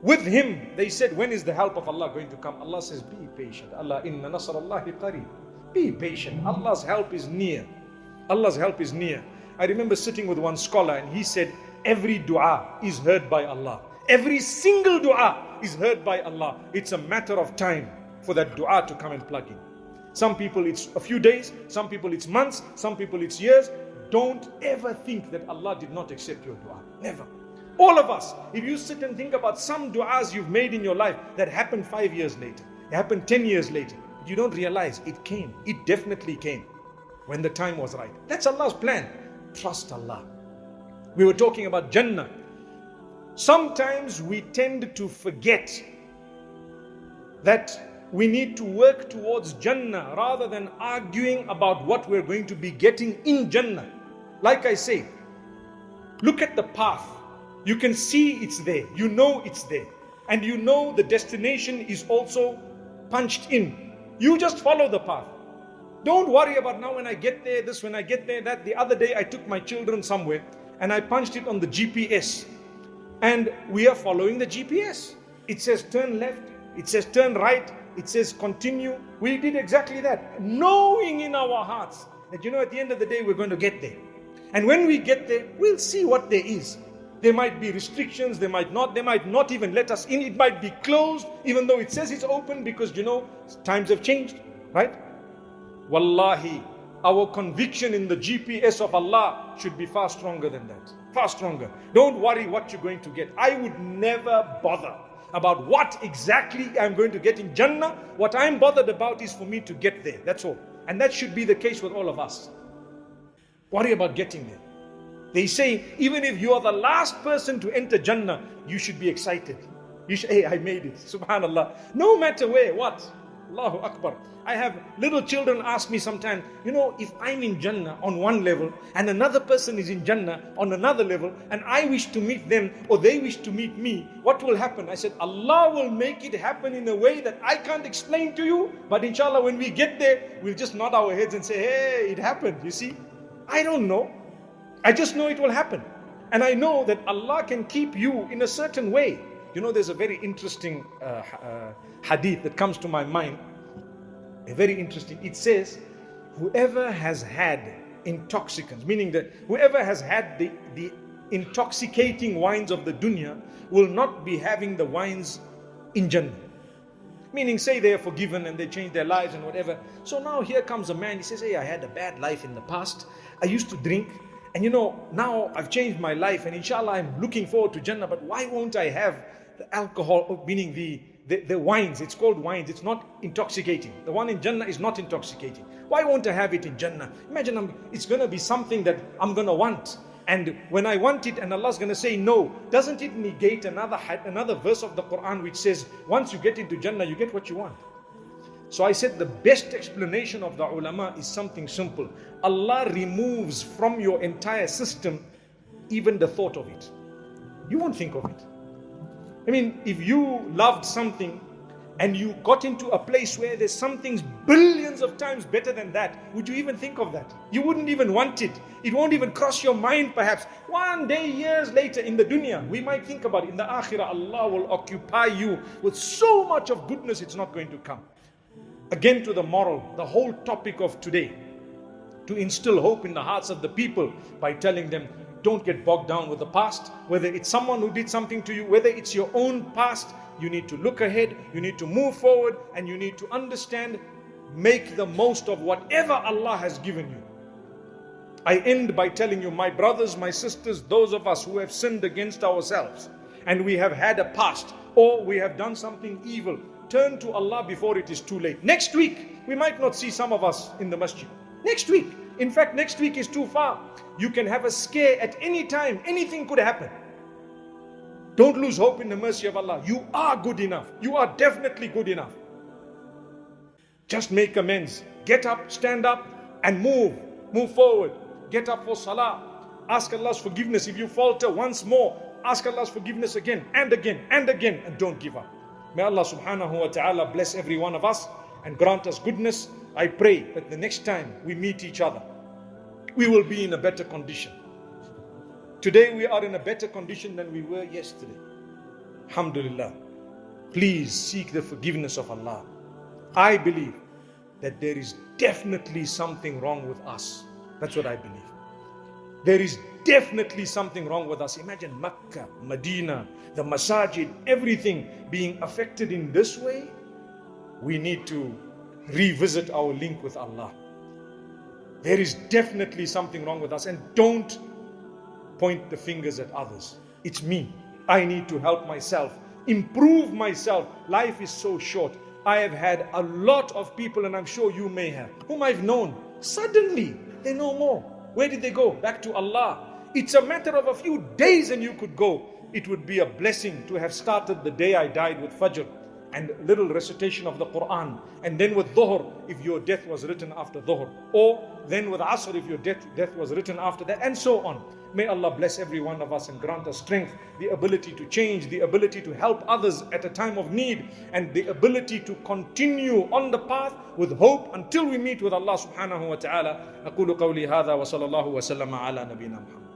With him, they said, when is the help of Allah going to come? Allah says, be patient. Allah, inna nasrallahi qareeb. Be patient. Allah's help is near. Allah's help is near. I remember sitting with one scholar and he said, every dua is heard by Allah. Every single dua is heard by Allah. It's a matter of time for that dua to come and plug in. Some people it's a few days, some people it's months, some people it's years. Don't ever think that Allah did not accept your dua. Never. All of us, if you sit and think about some du'as you've made in your life that happened 5 years later, it happened 10 years later, you don't realize it came. It definitely came when the time was right. That's Allah's plan. Trust Allah. We were talking about Jannah. Sometimes we tend to forget that we need to work towards Jannah rather than arguing about what we're going to be getting in Jannah. Like I say, look at the path. You can see it's there. You know it's there. And you know the destination is also punched in. You just follow the path. Don't worry about now when I get there, this, when I get there, that. The other day I took my children somewhere and I punched it on the GPS. And we are following the GPS. It says turn left. It says turn right. It says continue. We did exactly that. Knowing in our hearts that, at the end of the day, we're going to get there. And when we get there, we'll see what there is. There might be restrictions, they might not even let us in, it might be closed, even though it says it's open because, times have changed, right? Wallahi, our conviction in the GPS of Allah should be far stronger than that. Far stronger. Don't worry what you're going to get. I would never bother about what exactly I'm going to get in Jannah. What I'm bothered about is for me to get there, that's all. And that should be the case with all of us. Worry about getting there. They say, even if you are the last person to enter Jannah, you should be excited. You should, hey, I made it. Subhanallah. No matter where, what? Allahu Akbar. I have little children ask me sometimes, if I'm in Jannah on one level and another person is in Jannah on another level and I wish to meet them or they wish to meet me, what will happen? I said, Allah will make it happen in a way that I can't explain to you. But inshallah, when we get there, we'll just nod our heads and say, hey, it happened. You see? I don't know. I just know it will happen. And I know that Allah can keep you in a certain way. There's a very interesting hadith that comes to my mind. Very interesting. It says, whoever has had intoxicants, meaning that whoever has had the intoxicating wines of the dunya will not be having the wines in Jannah. Meaning, say they are forgiven and they change their lives and whatever. So now here comes a man, he says, hey, I had a bad life in the past. I used to drink. And now I've changed my life and inshallah I'm looking forward to Jannah, but why won't I have the alcohol, meaning the wines? It's called wines, it's not intoxicating. The one in Jannah is not intoxicating. Why won't I have it in Jannah? Imagine it's going to be something that I'm going to want. And when I want it and Allah's going to say no, doesn't it negate another verse of the Quran which says, once you get into Jannah, you get what you want? So I said the best explanation of the ulama is something simple. Allah removes from your entire system even the thought of it. You won't think of it. I mean, if you loved something and you got into a place where there's something billions of times better than that, would you even think of that? You wouldn't even want it. It won't even cross your mind perhaps. One day, years later in the dunya, we might think about it. In the akhirah, Allah will occupy you with so much of goodness, it's not going to come. Again to the moral, the whole topic of today, to instill hope in the hearts of the people by telling them, don't get bogged down with the past. Whether it's someone who did something to you, whether it's your own past, you need to look ahead, you need to move forward, and you need to understand, make the most of whatever Allah has given you. I end by telling you, my brothers, my sisters, those of us who have sinned against ourselves, and we have had a past, or we have done something evil, turn to Allah before it is too late. Next week, we might not see some of us in the masjid. Next week. In fact, next week is too far. You can have a scare at any time. Anything could happen. Don't lose hope in the mercy of Allah. You are good enough. You are definitely good enough. Just make amends. Get up, stand up, and move. Move forward. Get up for salah. Ask Allah's forgiveness. If you falter once more, ask Allah's forgiveness again and again and again, and don't give up. May Allah subhanahu wa ta'ala bless every one of us and grant us goodness. I pray that the next time we meet each other, we will be in a better condition. Today we are in a better condition than we were yesterday. Alhamdulillah. Please seek the forgiveness of Allah. I believe that there is definitely something wrong with us. That's what I believe. There is definitely something wrong with us. Imagine Mecca, Medina, the masajid, everything being affected in this way. We need to revisit our link with Allah. There is definitely something wrong with us, and don't point the fingers at others. It's me. I need to help myself, improve myself. Life is so short. I have had a lot of people, and I'm sure you may have, whom I've known. Suddenly, they know more. Where did they go? Back to Allah. It's a matter of a few days and you could go. It would be a blessing to have started the day I died with Fajr and little recitation of the Quran, and then with Dhuhr if your death was written after Dhuhr, or then with Asr if your death was written after that, and so on. May Allah bless every one of us and grant us strength, the ability to change, the ability to help others at a time of need, and the ability to continue on the path with hope until we meet with Allah subhanahu wa ta'ala. أقول قولي هذا وصلى الله وسلم على نبينا محمد.